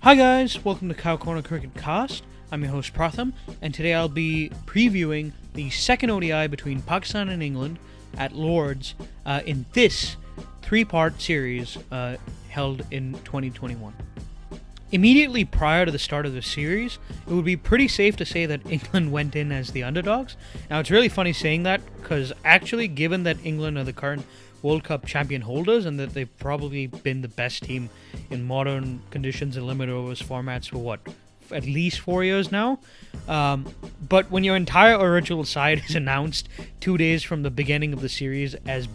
Hi guys, welcome to Cow Corner Cricket Cast. I'm your host Pratham, and today I'll be previewing the second ODI between Pakistan and England at Lord's in this three-part series held in 2021. Immediately prior to the start of the series, it would be pretty safe to say that England went in as the underdogs. Now, it's really funny saying that because actually, given that England are the current World Cup champion holders and that they've probably been the best team in modern conditions and limited overs formats for at least 4 years now. But when your entire original side is announced 2 days from the beginning of the series as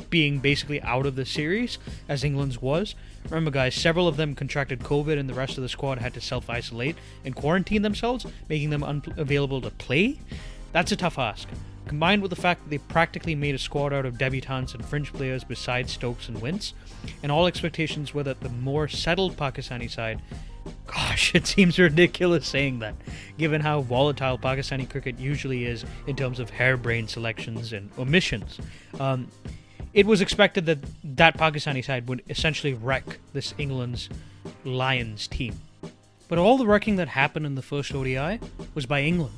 being basically out of the series, as England's was, remember guys, several of them contracted COVID and the rest of the squad had to self-isolate and quarantine themselves, making them unavailable to play. That's a tough ask. Combined with the fact that they practically made a squad out of debutants and fringe players besides Stokes and Wince, and all expectations were that the more settled Pakistani side, gosh, it seems ridiculous saying that, given how volatile Pakistani cricket usually is in terms of harebrained selections and omissions. It was expected that Pakistani side would essentially wreck this England's Lions team. But all the wrecking that happened in the first ODI was by England.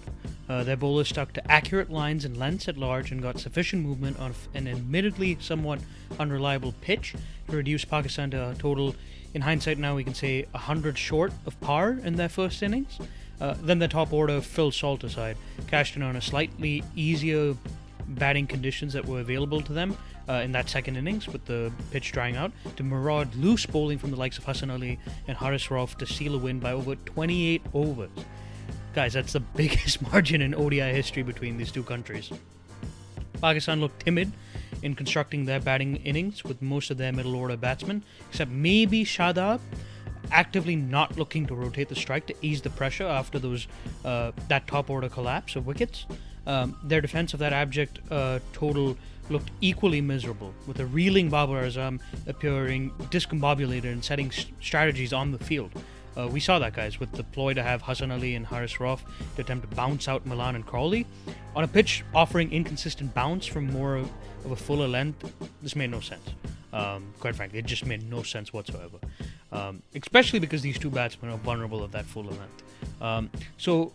Their bowlers stuck to accurate lines and lengths at large and got sufficient movement on an admittedly somewhat unreliable pitch to reduce Pakistan to a total, in hindsight now we can say, 100 short of par in their first innings. Then the top order, Phil Salter side, cashed in on a slightly easier batting conditions that were available to them in that second innings with the pitch drying out, to maraud loose bowling from the likes of Hassan Ali and Haris Rauf to seal a win by over 28 overs. Guys, that's the biggest margin in ODI history between these two countries. Pakistan looked timid in constructing their batting innings with most of their middle order batsmen, except maybe Shadab, actively not looking to rotate the strike to ease the pressure after that top order collapse of wickets. Their defense of that abject total looked equally miserable, with a reeling Babar Azam appearing discombobulated and setting strategies on the field. We saw that, guys, with the ploy to have Hassan Ali and Haris Rauf to attempt to bounce out Milan and Crawley. On a pitch offering inconsistent bounce from more of a fuller length, this made no sense. Quite frankly, it just made no sense whatsoever. Especially because these two batsmen are vulnerable of that fuller length. So,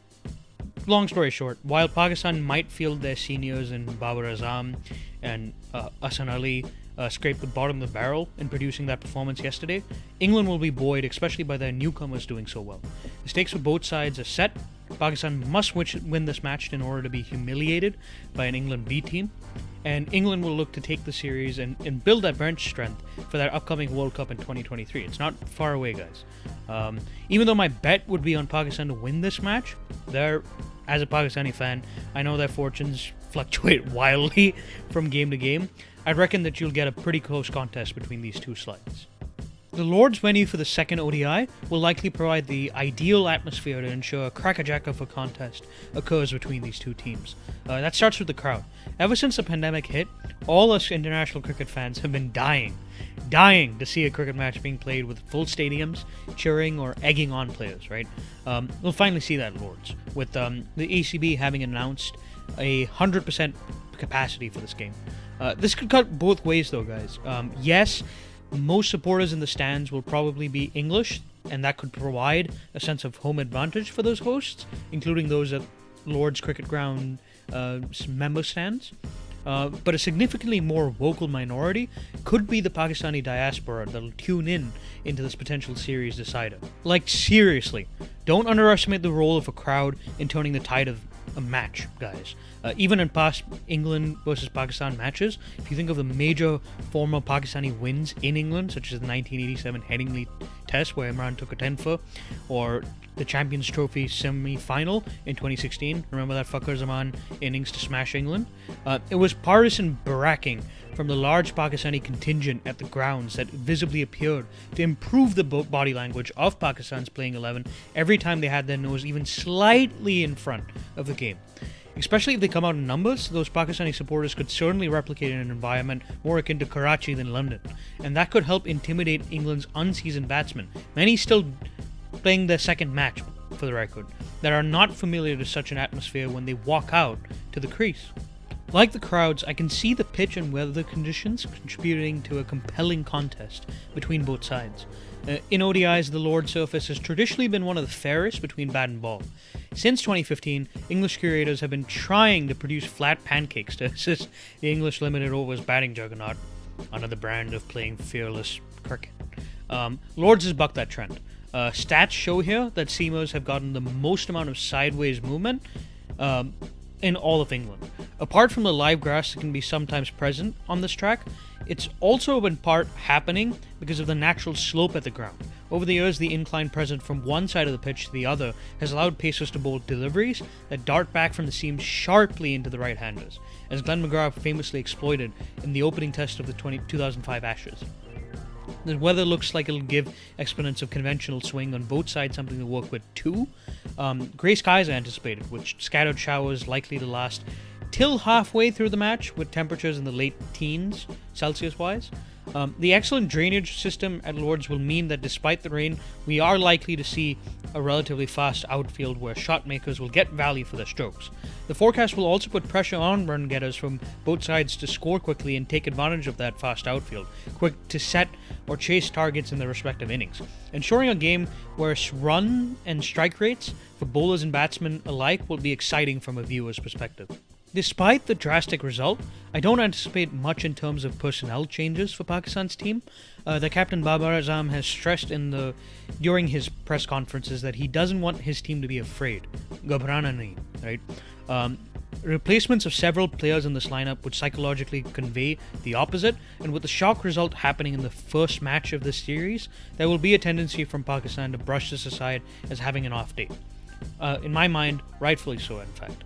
long story short, while Pakistan might field their seniors in Babar Azam and Hassan Ali scraped the bottom of the barrel in producing that performance yesterday, England will be buoyed, especially by their newcomers doing so well. The stakes for both sides are set. Pakistan must win this match in order to be humiliated by an England B team, and England will look to take the series and build that bench strength for their upcoming World Cup in 2023. It's not far away, guys. Even though my bet would be on Pakistan to win this match, as a Pakistani fan, I know their fortunes fluctuate wildly from game to game. I'd reckon that you'll get a pretty close contest between these two sides. The Lord's venue for the second ODI will likely provide the ideal atmosphere to ensure a crackerjack of a contest occurs between these two teams. That starts with the crowd. Ever since the pandemic hit, all us international cricket fans have been dying to see a cricket match being played with full stadiums, cheering or egging on players, right? We'll finally see that at Lord's, with the ACB having announced a 100% capacity for this game. This could cut both ways though, guys. Yes, most supporters in the stands will probably be English, and that could provide a sense of home advantage for those hosts, including those at Lord's Cricket Ground member stands. But a significantly more vocal minority could be the Pakistani diaspora that'll tune into this potential series decider. Like, seriously, don't underestimate the role of a crowd in turning the tide of a match, guys. Even in past England versus Pakistan matches, if you think of the major former Pakistani wins in England, such as the 1987 Headingley Test where Imran took a 10-for, or the Champions Trophy semi-final in 2016, remember that Fakhar Zaman innings to smash England? It was partisan barracking from the large Pakistani contingent at the grounds that visibly appeared to improve the body language of Pakistan's playing 11 every time they had their nose even slightly in front of the game. Especially if they come out in numbers, those Pakistani supporters could certainly replicate an environment more akin to Karachi than London, and that could help intimidate England's unseasoned batsmen, many still playing their second match, for the record, that are not familiar to such an atmosphere when they walk out to the crease. Like the crowds, I can see the pitch and weather conditions contributing to a compelling contest between both sides. In ODIs, the Lord's surface has traditionally been one of the fairest between bat and ball. Since 2015, English curators have been trying to produce flat pancakes to assist the English limited overs batting juggernaut under the brand of playing fearless cricket. Lords has bucked that trend. Stats show here that seamers have gotten the most amount of sideways movement in all of England. Apart from the live grass that can be sometimes present on this track, it's also in part happening because of the natural slope at the ground. Over the years, the incline present from one side of the pitch to the other has allowed pacers to bowl deliveries that dart back from the seam sharply into the right-handers, as Glenn McGrath famously exploited in the opening test of the 2005 Ashes. The weather looks like it'll give exponents of conventional swing on both sides something to work with too. Grey skies are anticipated, which scattered showers likely to last till halfway through the match, with temperatures in the late teens, Celsius-wise. The excellent drainage system at Lords will mean that despite the rain, we are likely to see a relatively fast outfield where shot makers will get value for their strokes. The forecast will also put pressure on run getters from both sides to score quickly and take advantage of that fast outfield, quick to set or chase targets in their respective innings, ensuring a game where run and strike rates for bowlers and batsmen alike will be exciting from a viewer's perspective. Despite the drastic result, I don't anticipate much in terms of personnel changes for Pakistan's team. The captain Babar Azam has stressed during his press conferences that he doesn't want his team to be afraid. Ghabrana nahi, right? Replacements of several players in this lineup would psychologically convey the opposite, and with the shock result happening in the first match of this series, there will be a tendency from Pakistan to brush this aside as having an off day. In my mind, rightfully so, in fact.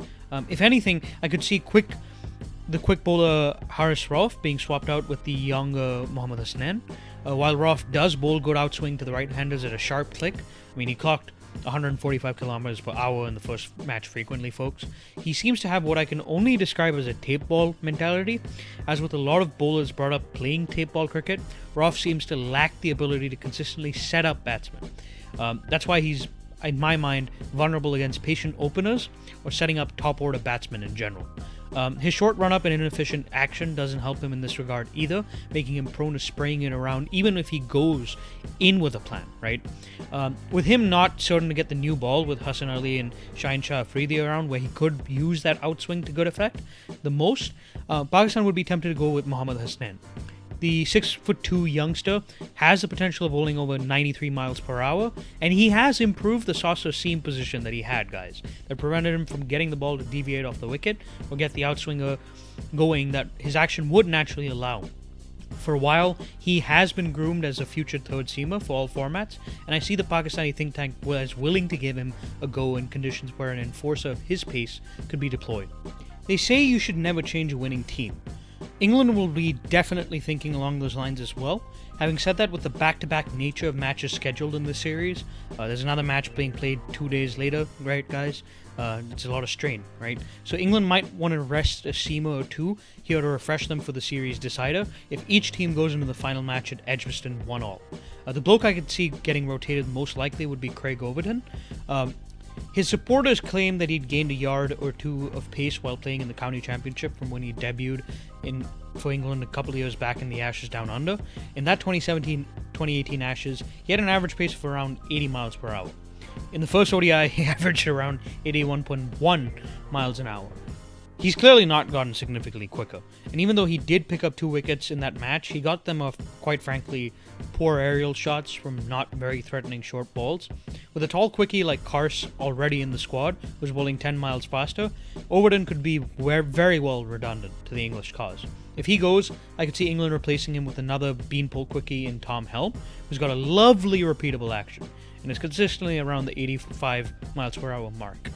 If anything, I could see the quick bowler Haris Rauf being swapped out with the younger Mohammad Hasnain. While Rauf does bowl good outswing to the right-handers at a sharp click, I mean, he clocked 145 kilometers per hour in the first match frequently, folks. He seems to have what I can only describe as a tape ball mentality. As with a lot of bowlers brought up playing tape ball cricket, Rauf seems to lack the ability to consistently set up batsmen. That's why he's, in my mind, vulnerable against patient openers or setting up top-order batsmen in general. His short run-up and inefficient action doesn't help him in this regard either, making him prone to spraying it around even if he goes in with a plan, right? With him not certain to get the new ball with Hassan Ali and Shaheen Shah Afridi around where he could use that outswing to good effect the most, Pakistan would be tempted to go with Mohammad Hasnain. The 6'2" youngster has the potential of bowling over 93 miles per hour, and he has improved the saucer seam position that he had, guys, that prevented him from getting the ball to deviate off the wicket or get the outswinger going that his action would naturally allow. For a while, he has been groomed as a future third seamer for all formats, and I see the Pakistani think tank as willing to give him a go in conditions where an enforcer of his pace could be deployed. They say you should never change a winning team. England will be definitely thinking along those lines as well. Having said that, with the back-to-back nature of matches scheduled in this series, there's another match being played 2 days later, right, guys? It's a lot of strain, right? So England might want to rest a seamer or two here to refresh them for the series decider if each team goes into the final match at Edgbaston 1-all. The bloke I could see getting rotated most likely would be Craig Overton. His supporters claim that he'd gained a yard or two of pace while playing in the county championship from when he debuted for England a couple of years back in the Ashes Down Under. In that 2017-2018 Ashes, he had an average pace of around 80 miles per hour. In the first ODI, he averaged around 81.1 miles an hour. He's clearly not gotten significantly quicker, and even though he did pick up 2 wickets in that match, he got them off, quite frankly, poor aerial shots from not very threatening short balls. With a tall quickie like Kars already in the squad, who's bowling 10 miles faster, Overton could be very well redundant to the English cause. If he goes, I could see England replacing him with another beanpole quickie in Tom Helm, who's got a lovely repeatable action, and is consistently around the 85 miles per hour mark.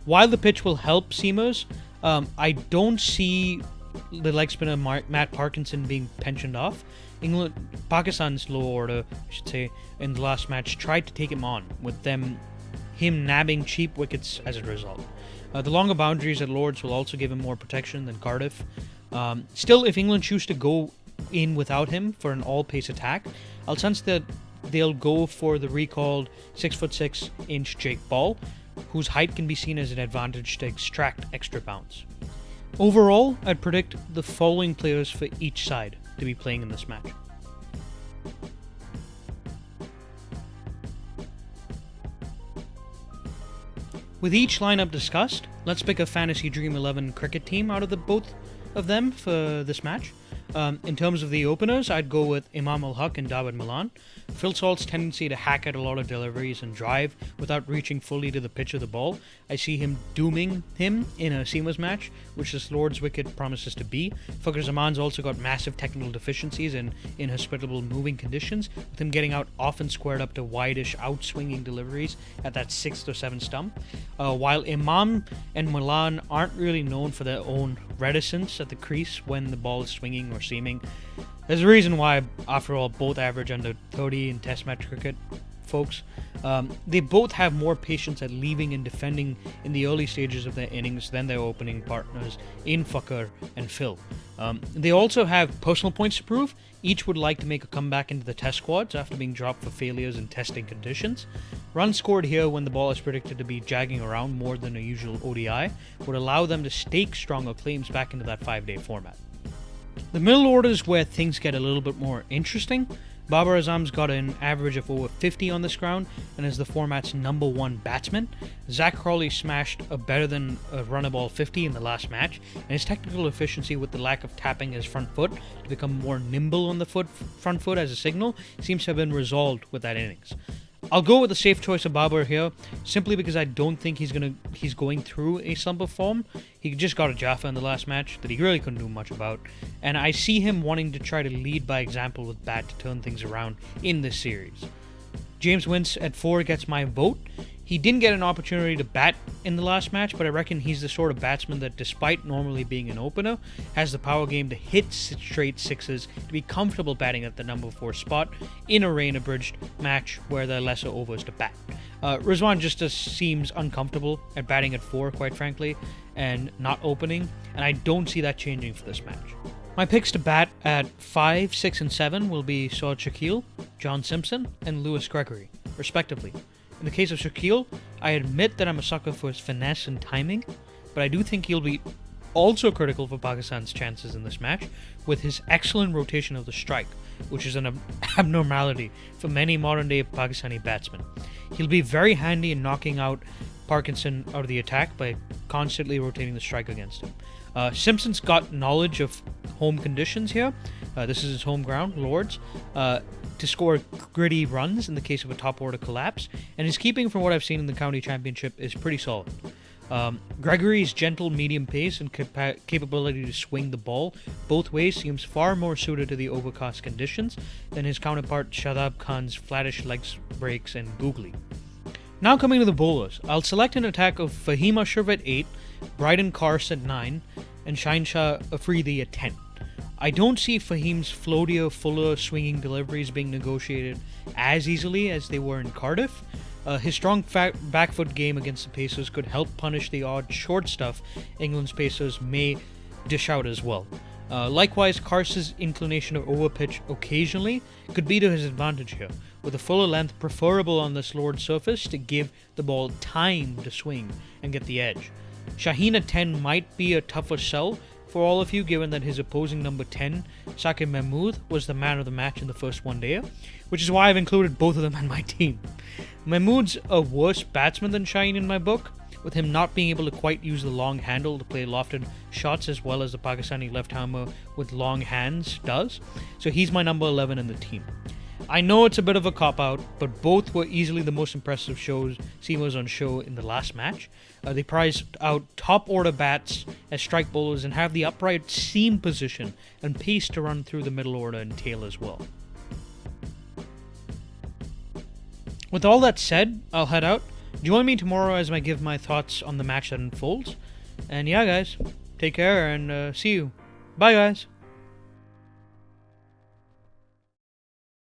While the pitch will help seamers, I don't see the leg spinner Matt Parkinson being pensioned off. Pakistan's low order, I should say, in the last match tried to take him on, with him nabbing cheap wickets as a result. The longer boundaries at Lords will also give him more protection than Cardiff. Still, if England choose to go in without him for an all-pace attack, I'll sense that they'll go for the recalled 6'6" Jake Ball, whose height can be seen as an advantage to extract extra bounce. Overall, I'd predict the following players for each side to be playing in this match. With each lineup discussed, let's pick a Fantasy Dream 11 cricket team out of the both of them for this match. In terms of the openers, I'd go with Imam Ul-Haq and David Malan. Phil Salt's tendency to hack at a lot of deliveries and drive without reaching fully to the pitch of the ball, I see him dooming him in a seamless match, which this Lord's wicket promises to be. Fakhar Zaman's also got massive technical deficiencies and inhospitable moving conditions, with him getting out often squared up to wide-ish out-swinging deliveries at that 6th or 7th stump. While Imam and Malan aren't really known for their own reticence at the crease when the ball is swinging or seaming, there's a reason why, after all, both average under 30 in Test match cricket, folks. They both have more patience at leaving and defending in the early stages of their innings than their opening partners in Fakhar and Phil. They also have personal points to prove. Each would like to make a comeback into the Test squads after being dropped for failures in testing conditions. Runs scored here when the ball is predicted to be jagging around more than a usual ODI would allow them to stake stronger claims back into that 5-day format. The middle order is where things get a little bit more interesting. Babar Azam's got an average of over 50 on this ground and is the format's #1 batsman. Zac Crawley smashed a better than a runner ball 50 in the last match, and his technical efficiency with the lack of tapping his front foot to become more nimble on the front foot as a signal seems to have been resolved with that innings. I'll go with the safe choice of Babar here, simply because I don't think he's going through a slump of form. He just got a Jaffa in the last match that he really couldn't do much about, and I see him wanting to try to lead by example with bat to turn things around in this series. James Wince at 4 gets my vote. He didn't get an opportunity to bat in the last match, but I reckon he's the sort of batsman that, despite normally being an opener, has the power game to hit straight sixes to be comfortable batting at the #4 spot in a rain-abridged match where there are lesser overs to bat. Rizwan just seems uncomfortable at batting at 4, quite frankly, and not opening, and I don't see that changing for this match. My picks to bat at 5, 6, and 7 will be Saud Shakil, John Simpson, and Lewis Gregory, respectively. In the case of Shakil, I admit that I'm a sucker for his finesse and timing, but I do think he'll be also critical for Pakistan's chances in this match with his excellent rotation of the strike, which is an abnormality for many modern-day Pakistani batsmen. He'll be very handy in knocking out Parkinson out of the attack by constantly rotating the strike against him. Simpson's got knowledge of home conditions here. This is his home ground, Lords, to score gritty runs in the case of a top-order collapse, and his keeping from what I've seen in the county championship is pretty solid. Gregory's gentle medium pace and capability to swing the ball both ways seems far more suited to the overcast conditions than his counterpart Shadab Khan's flattish leg breaks and googly. Now coming to the bowlers, I'll select an attack of Fahim Ashraf at 8, Bryden Kars at 9, and Shaheen Shah Afridi at 10. I don't see Fahim's floatier, fuller swinging deliveries being negotiated as easily as they were in Cardiff. His strong back foot game against the Pacers could help punish the odd short stuff England's Pacers may dish out as well. Likewise, Kars's inclination to overpitch occasionally could be to his advantage here, with a fuller length preferable on this Lord surface to give the ball time to swing and get the edge. Shaheen at 10 might be a tougher sell for all of you, given that his opposing number 10, Saqib Mahmood, was the man of the match in the first one-dayer, which is why I've included both of them on my team. Mahmood's a worse batsman than Shaheen in my book, with him not being able to quite use the long handle to play lofted shots as well as the Pakistani left-hander with long hands does, so he's my number 11 in the team. I know it's a bit of a cop-out, but both were easily the most impressive seamers on show in the last match. They prized out top-order bats as strike bowlers and have the upright seam position and pace to run through the middle order and tail as well. With all that said, I'll head out. Join me tomorrow as I give my thoughts on the match that unfolds. And yeah, guys, take care and see you. Bye, guys.